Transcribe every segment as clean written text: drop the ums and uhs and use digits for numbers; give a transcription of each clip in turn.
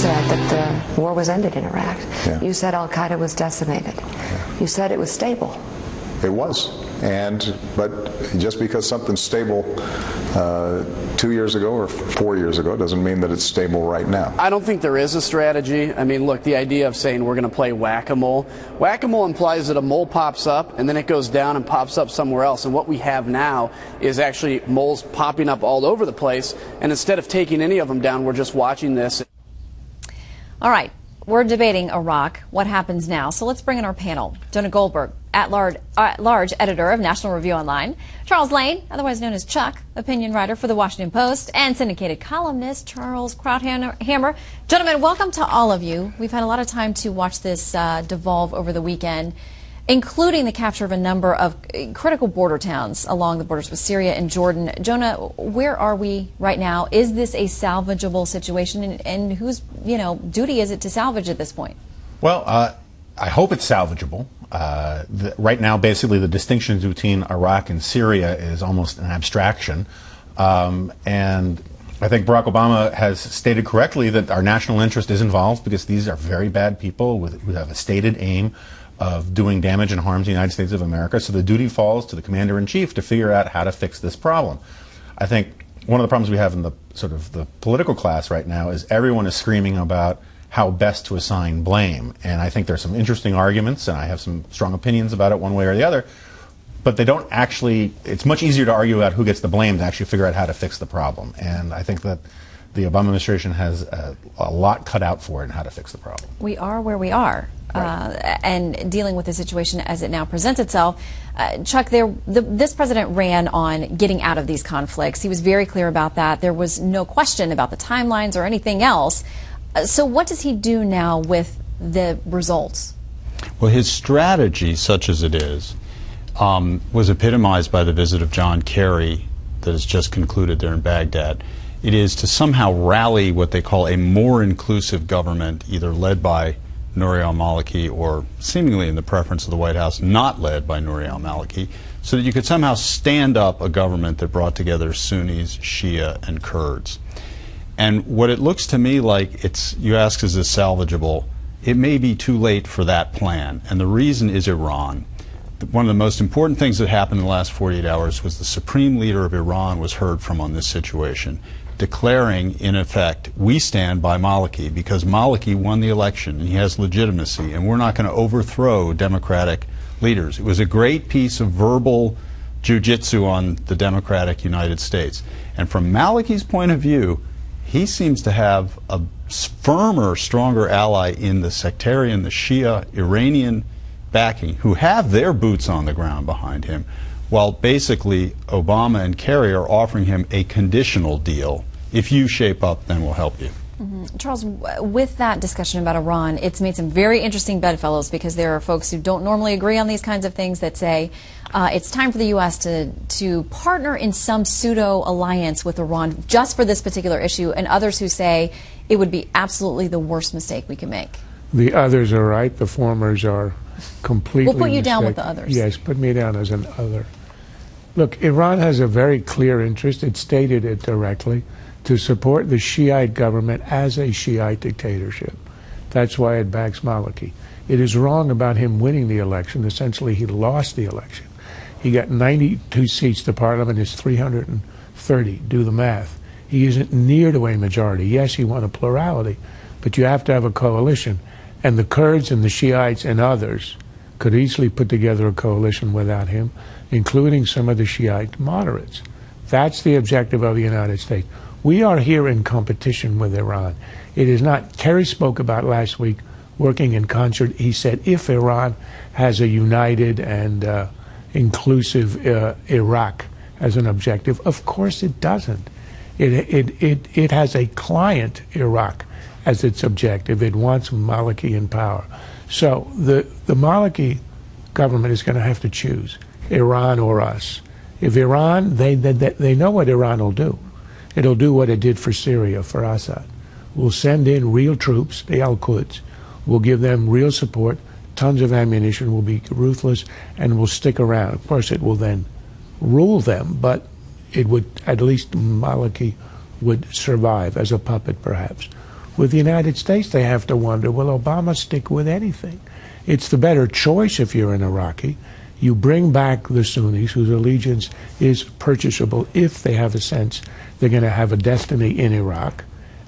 said that the war was ended in Iraq. Yeah. You said Al-Qaeda was decimated. Yeah. You said it was stable. It was. But just because something's stable 2 years ago or 4 years ago doesn't mean that it's stable right now. I don't think there is a strategy. I mean, look, the idea of saying we're going to play whack-a-mole. Whack-a-mole implies that a mole pops up and then it goes down and pops up somewhere else. And what we have now is actually moles popping up all over the place. And instead of taking any of them down, we're just watching this. All right. We're debating Iraq. What happens now? So let's bring in our panel. Jonah Goldberg, at-large editor of National Review Online. Charles Lane, otherwise known as Chuck, opinion writer for The Washington Post, and syndicated columnist Charles Krauthammer. Gentlemen, welcome to all of you. We've had a lot of time to watch this devolve over the weekend, including the capture of a number of critical border towns along the borders with Syria and Jordan. Jonah, where are we right now? Is this a salvageable situation, and whose duty is it to salvage at this point? Well, I hope it's salvageable. Right now, basically, the distinction between Iraq and Syria is almost an abstraction. And I think Barack Obama has stated correctly that our national interest is involved because these are very bad people who have a stated aim of doing damage and harm to the United States of America. So the duty falls to the commander-in-chief to figure out how to fix this problem. I think one of the problems we have in the sort of the political class right now is everyone is screaming about how best to assign blame. And I think there's some interesting arguments, and I have some strong opinions about it one way or the other, but they don't actually, it's much easier to argue about who gets the blame than actually figure out how to fix the problem. And I think that the Obama administration has a lot cut out for it in how to fix the problem. We are where we are. Right. And dealing with the situation as it now presents itself. Chuck, this president ran on getting out of these conflicts. He was very clear about that. There was no question about the timelines or anything else. So what does he do now with the results? Well, his strategy, such as it is, was epitomized by the visit of John Kerry that has just concluded there in Baghdad. It is to somehow rally what they call a more inclusive government, either led by Nouri al-Maliki or seemingly in the preference of the White House, not led by Nouri al-Maliki, so that you could somehow stand up a government that brought together Sunnis, Shia, and Kurds. And what it looks to me like, you ask, is this salvageable? It may be too late for that plan, and the reason is Iran. One of the most important things that happened in the last 48 hours was the supreme leader of Iran was heard from on this situation, declaring, in effect, we stand by Maliki because Maliki won the election and he has legitimacy and we're not going to overthrow democratic leaders. It was a great piece of verbal jiu-jitsu on the democratic United States. And from Maliki's point of view, he seems to have a firmer, stronger ally in the sectarian, the Shia, Iranian backing, who have their boots on the ground behind him, while basically Obama and Kerry are offering him a conditional deal. If you shape up, then we'll help you. Charles, with that discussion about Iran, it's made some very interesting bedfellows because there are folks who don't normally agree on these kinds of things that say it's time for the U.S. to partner in some pseudo-alliance with Iran just for this particular issue, and others who say it would be absolutely the worst mistake we can make. The others are right. The formers are completely We'll put you down with mistaken. the others. Yes, put me down as an other. Look, Iran has a very clear interest, it stated it directly, to support the Shiite government as a Shiite dictatorship. That's why it backs Maliki. It is wrong about him winning the election. Essentially, he lost the election. He got 92 seats to parliament, it's 330. Do the math. He isn't near to a majority. Yes, he won a plurality, but you have to have a coalition. And the Kurds and the Shiites and others could easily put together a coalition without him, including some of the Shiite moderates. That's the objective of the United States. We are here in competition with Iran. It is not, Kerry spoke about last week, working in concert. He said if Iran has a united and inclusive Iraq as an objective, of course it doesn't. It has a client Iraq as its objective. It wants Maliki in power. So the Maliki government is going to have to choose Iran or us. If Iran, they know what Iran will do. It'll do what it did for Syria, for Assad. We'll send in real troops, the Al-Quds. We'll give them real support, tons of ammunition, we'll be ruthless, and we'll stick around. Of course, it will then rule them, but it would, at least Maliki would survive as a puppet, perhaps. With the United States, they have to wonder, will Obama stick with anything? It's the better choice if you're an Iraqi. You bring back the Sunnis, whose allegiance is purchasable if they have a sense they're going to have a destiny in Iraq.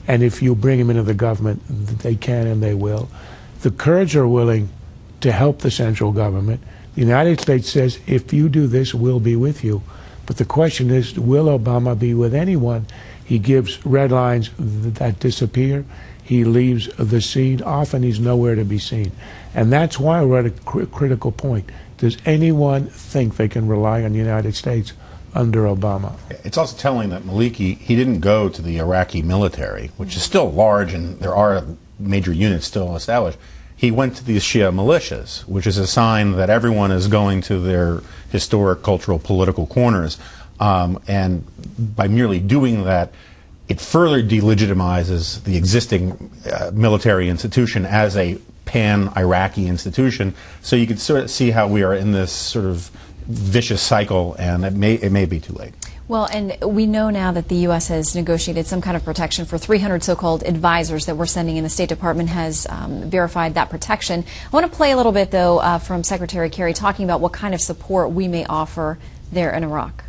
And if you bring them into the government, they can and they will. The Kurds are willing to help the central government. The United States says, if you do this, we'll be with you. But the question is, will Obama be with anyone? He gives red lines that disappear. He leaves the scene. Often he's nowhere to be seen. And that's why we're at a critical point. Does anyone think they can rely on the United States under Obama? It's also telling that Maliki, he didn't go to the Iraqi military, which is still large and there are major units still established. He went to these Shia militias, which is a sign that everyone is going to their historic, cultural, political corners. And by merely doing that, it further delegitimizes the existing military institution as a pan-Iraqi institution. So you can sort of see how we are in this sort of vicious cycle, and it may be too late. Well, and we know now that the U.S. has negotiated some kind of protection for 300 so-called advisors that we're sending in. The State Department has verified that protection. I want to play a little bit, though, from Secretary Kerry talking about what kind of support we may offer there in Iraq.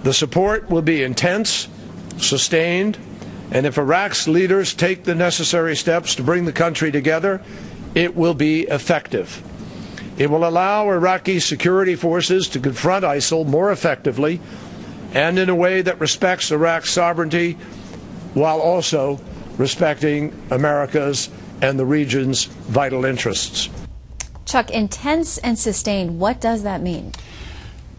The support will be intense, sustained, and if Iraq's leaders take the necessary steps to bring the country together, it will be effective. It will allow Iraqi security forces to confront ISIL more effectively and in a way that respects Iraq's sovereignty while also respecting America's and the region's vital interests. Chuck, intense and sustained, what does that mean?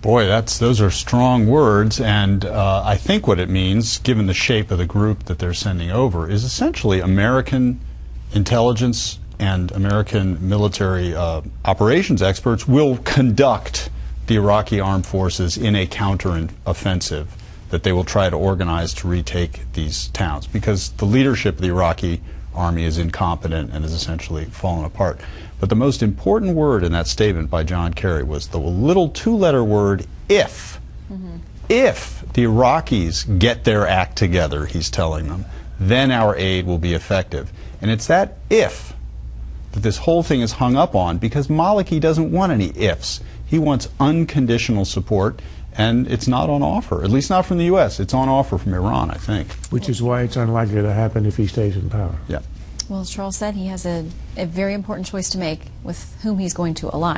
Boy, those are strong words, and I think what it means, given the shape of the group that they're sending over, is essentially American intelligence and American military operations experts will conduct the Iraqi armed forces in a counter-offensive that they will try to organize to retake these towns, because the leadership of the Iraqi army is incompetent and has essentially fallen apart. But the most important word in that statement by John Kerry was the little two-letter word, if. Mm-hmm. If the Iraqis get their act together, he's telling them, then our aid will be effective. And it's that if that this whole thing is hung up on, because Maliki doesn't want any ifs. He wants unconditional support, and it's not on offer, at least not from the U.S. It's on offer from Iran, I think. Which is why it's unlikely to happen if he stays in power. Yeah. Well, as Charles said, he has a very important choice to make with whom he's going to align.